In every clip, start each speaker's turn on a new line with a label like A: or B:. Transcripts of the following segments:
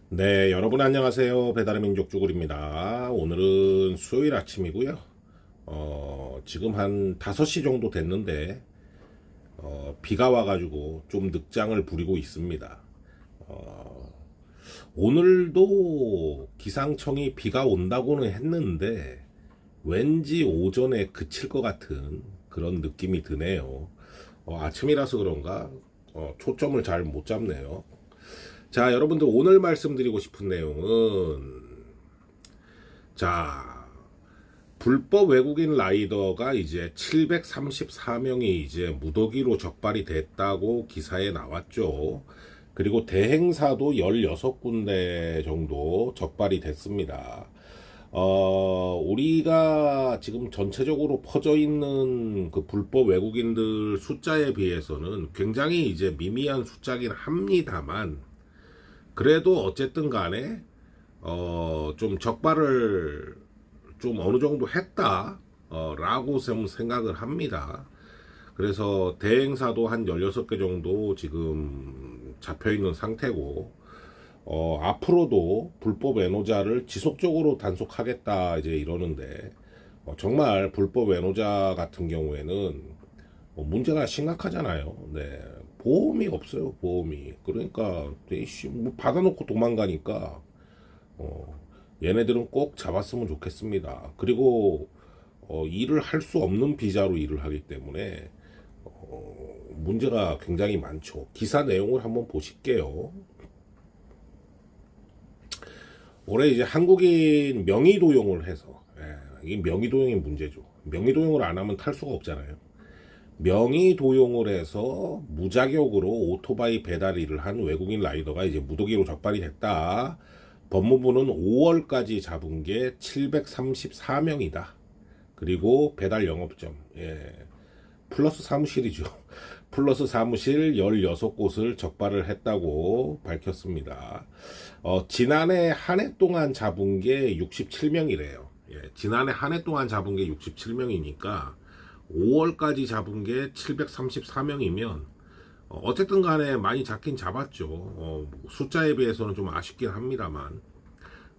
A: 네, 여러분 안녕하세요. 배달의 민족 쭈구리입니다. 오늘은 수요일 아침이고요. 지금 한 5시 정도 됐는데, 비가 와가지고 좀 늑장을 부리고 있습니다. 어, 오늘도 기상청이 비가 온다고는 했는데, 왠지 오전에 그칠 것 같은 그런 느낌이 드네요. 아침이라서 그런가? 초점을 잘 못 잡네요. 자, 여러분들 오늘 말씀드리고 싶은 내용은 자, 불법 외국인 라이더가 이제 734명이 이제 무더기로 적발이 됐다고 기사에 나왔죠. 그리고 대행사도 16군데 정도 적발이 됐습니다. 우리가 지금 전체적으로 퍼져 있는 그 불법 외국인들 숫자에 비해서는 굉장히 이제 미미한 숫자긴 합니다만, 그래도 어쨌든 간에 좀 적발을 좀 어느 정도 했다 라고 좀 생각을 합니다. 그래서 대행사도 한 16개 정도 지금 잡혀 있는 상태고, 앞으로도 불법 외노자를 지속적으로 단속하겠다 이제 이러는데, 정말 불법 외노자 같은 경우에는 문제가 심각하잖아요. 네. 보험이 없어요, 보험이. 그러니까, 뭐 받아놓고 도망가니까, 얘네들은 꼭 잡았으면 좋겠습니다. 그리고, 일을 할 수 없는 비자로 일을 하기 때문에, 문제가 굉장히 많죠. 기사 내용을 한번 보실게요. 올해 이제 한국인 명의 도용을 해서, 이게 명의 도용이 문제죠. 명의 도용을 안 하면 탈 수가 없잖아요. 명의 도용을 해서 무자격으로 오토바이 배달 일을 한 외국인 라이더가 이제 무더기로 적발이 됐다. 법무부는 5월까지 잡은 게 734명이다. 그리고 배달 영업점, 플러스 사무실이죠. 플러스 사무실 16곳을 적발을 했다고 밝혔습니다. 지난해 한 해 동안 잡은 게 67명이래요. 지난해 한 해 동안 잡은 게 67명이니까 5월까지 잡은 게 734명이면 어쨌든 간에 많이 잡긴 잡았죠. 숫자에 비해서는 좀 아쉽긴 합니다만,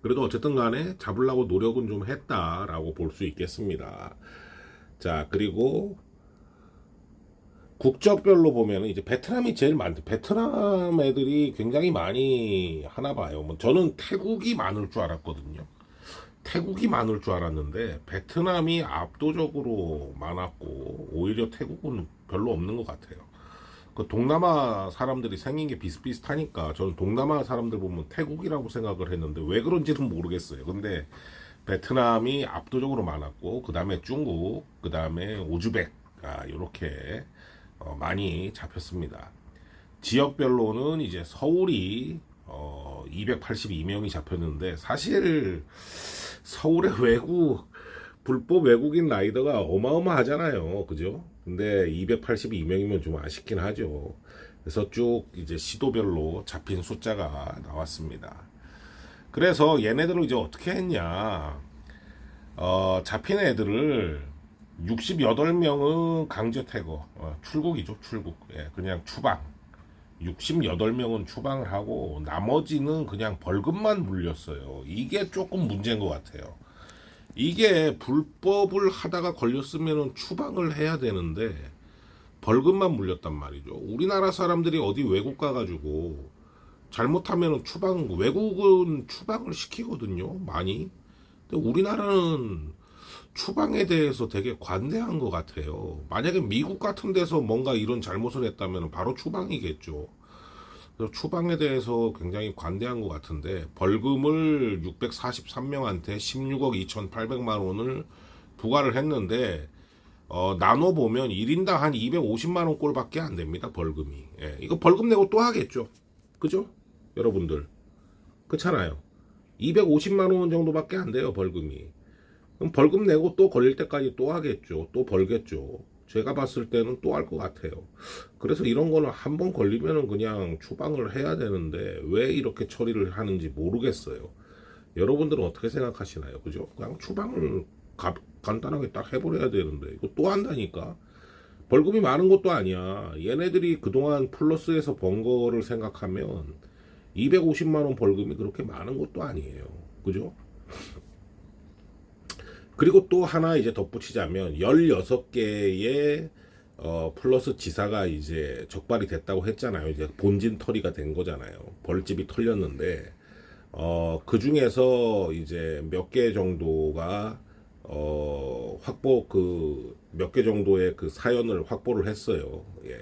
A: 그래도 어쨌든 간에 잡으려고 노력은 좀 했다라고 볼 수 있겠습니다. 자, 그리고 국적별로 보면 이제 베트남이 제일 많대. 베트남 애들이 굉장히 많이 하나 봐요. 뭐 저는 태국이 많을 줄 알았거든요. 태국이 많을 줄 알았는데 베트남이 압도적으로 많았고, 오히려 태국은 별로 없는 것 같아요. 그 동남아 사람들이 생긴 게 비슷비슷하니까 저는 동남아 사람들 보면 태국이라고 생각을 했는데 왜 그런지는 모르겠어요. 근데 베트남이 압도적으로 많았고, 그 다음에 중국, 그 다음에 우즈벡, 이렇게 많이 잡혔습니다. 지역별로는 이제 서울이 282명이 잡혔는데, 사실 서울의 불법 외국인 라이더가 어마어마하잖아요. 그죠? 근데 282명이면 좀 아쉽긴 하죠. 그래서 쭉 이제 시도별로 잡힌 숫자가 나왔습니다. 그래서 얘네들을 이제 어떻게 했냐. 잡힌 애들을 68명은 강제 퇴거, 출국이죠, 출국. 그냥 추방. 68명은 추방을 하고 나머지는 그냥 벌금만 물렸어요. 이게 조금 문제인 것 같아요. 이게 불법을 하다가 걸렸으면 추방을 해야 되는데 벌금만 물렸단 말이죠. 우리나라 사람들이 어디 외국 가가지고 잘못하면 외국은 추방을 시키거든요, 많이. 근데 우리나라는 추방에 대해서 되게 관대한 것 같아요. 만약에 미국 같은 데서 뭔가 이런 잘못을 했다면 바로 추방이겠죠. 그래서 추방에 대해서 굉장히 관대한 것 같은데, 벌금을 643명한테 16억 2,800만 원을 부과를 했는데, 나눠보면 1인당 한 250만 원 꼴밖에 안 됩니다, 벌금이. 이거 벌금 내고 또 하겠죠. 그죠? 여러분들. 그렇잖아요. 250만 원 정도밖에 안 돼요, 벌금이. 그럼 벌금 내고 또 걸릴 때까지 또 하겠죠. 또 벌겠죠. 제가 봤을 때는 또 할 것 같아요. 그래서 이런 거는 한 번 걸리면은 그냥 추방을 해야 되는데 왜 이렇게 처리를 하는지 모르겠어요. 여러분들은 어떻게 생각하시나요? 그죠? 그냥 추방을 간단하게 딱 해버려야 되는데 이거 또 한다니까. 벌금이 많은 것도 아니야. 얘네들이 그동안 플러스에서 번 거를 생각하면 250만 원 벌금이 그렇게 많은 것도 아니에요. 그죠? 그리고 또 하나 이제 덧붙이자면 16개의 플러스 지사가 이제 적발이 됐다고 했잖아요. 이제 본진 털이가 된 거잖아요. 벌집이 털렸는데 그 중에서 이제 몇 개 정도가 몇 개 정도의 그 사연을 확보를 했어요. 예.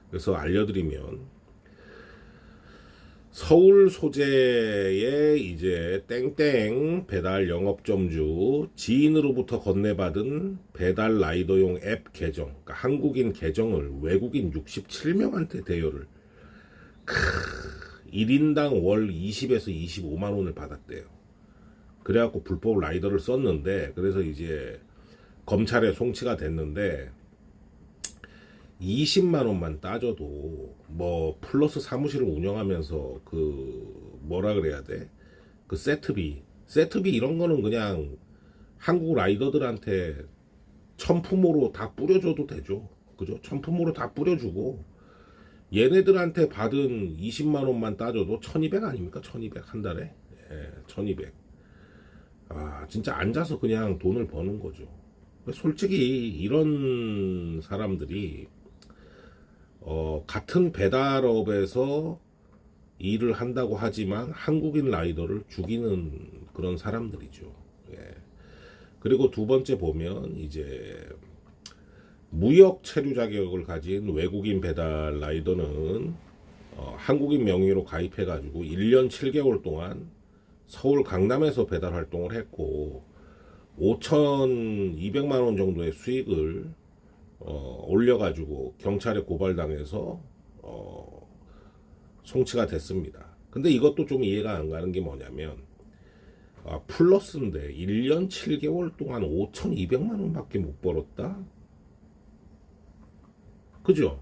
A: 그래서 알려드리면 서울 소재의 이제 땡땡 배달 영업점주 지인으로부터 건네받은 배달 라이더용 앱 계정, 그러니까 한국인 계정을 외국인 67명한테 대여를 1인당 월 20에서 25만 원을 받았대요. 그래갖고 불법 라이더를 썼는데, 그래서 이제 검찰에 송치가 됐는데 20만 원만 따져도 뭐 플러스 사무실을 운영하면서 그 뭐라 그래야 돼? 그 세트비 이런 거는 그냥 한국 라이더들한테 천품으로 다 뿌려줘도 되죠. 그죠? 천품으로 다 뿌려주고 얘네들한테 받은 20만 원만 따져도 1200 아닙니까? 1200 한 달에. 예, 1200. 아, 진짜 앉아서 그냥 돈을 버는 거죠. 솔직히 이런 사람들이 같은 배달업에서 일을 한다고 하지만 한국인 라이더를 죽이는 그런 사람들이죠. 예. 그리고 두 번째 보면 이제 무역 체류 자격을 가진 외국인 배달 라이더는 한국인 명의로 가입해 가지고 1년 7개월 동안 서울 강남에서 배달 활동을 했고 5,200만 원 정도의 수익을 올려가지고 경찰에 고발당해서 송치가 됐습니다. 근데 이것도 좀 이해가 안 가는 게 뭐냐면 플러스인데 1년 7개월 동안 5,200만 원밖에 못 벌었다? 그죠?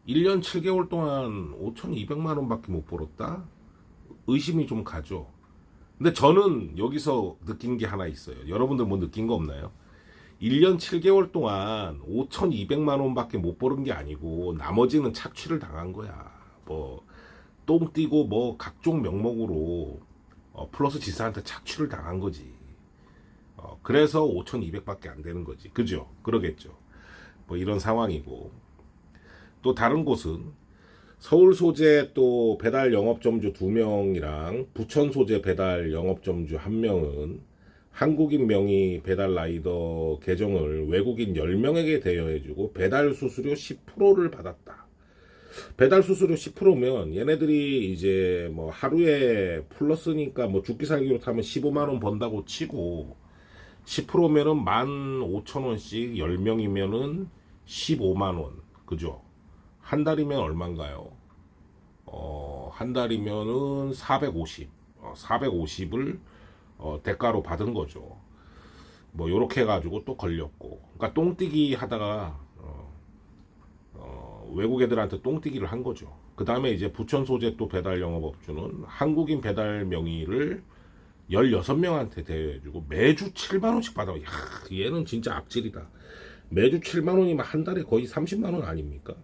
A: 1년 7개월 동안 5,200만 원밖에 못 벌었다? 의심이 좀 가죠. 근데 저는 여기서 느낀 게 하나 있어요. 여러분들 뭐 느낀 거 없나요? 1년 7개월 동안 5,200만 원밖에 못 버는 게 아니고 나머지는 착취를 당한 거야. 뭐 똥 띠고 뭐 각종 명목으로 플러스 지사한테 착취를 당한 거지. 그래서 5,200밖에 안 되는 거지. 그죠? 그러겠죠. 뭐 이런 상황이고. 또 다른 곳은 서울 소재 또 배달 영업점주 2명이랑 부천 소재 배달 영업점주 1명은 한국인 명의 배달 라이더 계정을 외국인 10명에게 대여해주고 배달 수수료 10%를 받았다. 배달 수수료 10%면 얘네들이 이제 뭐 하루에 플러스니까 뭐 죽기 살기로 타면 15만 원 번다고 치고 10%면은 15,000원씩 10명이면은 15만 원. 그죠? 한 달이면 얼마인가요? 한 달이면은 450을 대가로 받은 거죠. 뭐 요렇게 해가지고 또 걸렸고, 그러니까 똥뛰기 하다가 외국 애들한테 똥뛰기를 한 거죠. 그 다음에 이제 부천 소재 또 배달 영업업주는 한국인 배달 명의를 16명한테 대여해주고 매주 7만 원씩 받아. 야, 얘는 진짜 악질이다. 매주 7만 원이면 한 달에 거의 30만 원 아닙니까?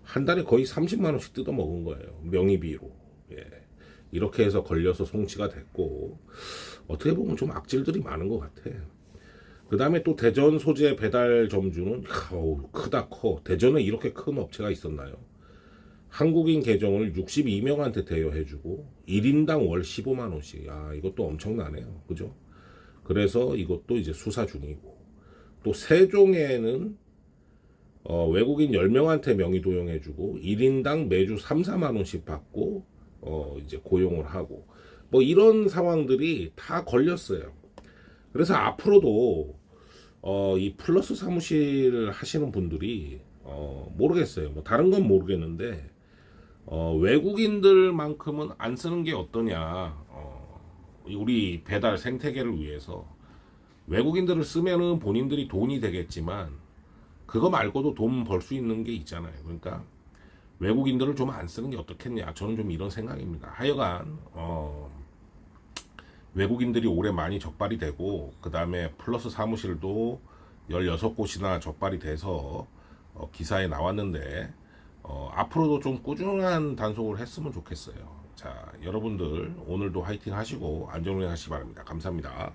A: 한 달에 거의 30만 원씩 뜯어 먹은 거예요. 명의비로. 예. 이렇게 해서 걸려서 송치가 됐고, 어떻게 보면 좀 악질들이 많은 것 같아. 그 다음에 또 대전 소재 배달 점주는 크다 커. 대전에 이렇게 큰 업체가 있었나요? 한국인 계정을 62명한테 대여해주고 1인당 월 15만 원씩. 아, 이것도 엄청나네요. 그죠? 그래서 이것도 이제 수사 중이고, 또 세종에는 외국인 10명한테 명의 도용해주고 1인당 매주 3, 4만 원씩 받고 이제 고용을 하고, 뭐 이런 상황들이 다 걸렸어요. 그래서 앞으로도 이 플러스 사무실 하시는 분들이 모르겠어요. 뭐 다른 건 모르겠는데 외국인들만큼은 안 쓰는 게 어떠냐. 우리 배달 생태계를 위해서 외국인들을 쓰면은 본인들이 돈이 되겠지만 그거 말고도 돈 벌 수 있는 게 있잖아요. 그러니까 외국인들을 좀 안 쓰는 게 어떻겠냐. 저는 좀 이런 생각입니다. 하여간 외국인들이 올해 많이 적발이 되고, 그 다음에 플러스 사무실도 16곳이나 적발이 돼서 기사에 나왔는데, 앞으로도 좀 꾸준한 단속을 했으면 좋겠어요. 자, 여러분들 오늘도 화이팅 하시고 안전운행 하시기 바랍니다. 감사합니다.